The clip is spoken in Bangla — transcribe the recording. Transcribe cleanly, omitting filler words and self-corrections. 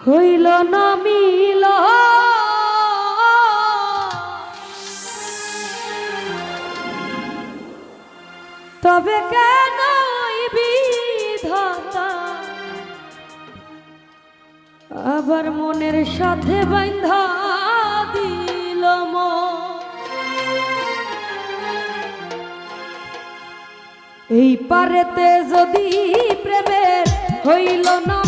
হইল না মিল তবে কেন বিধাতা আবার মনের সাথে বাঁধা দিল এই পারেতে যদি প্রেমের হইল না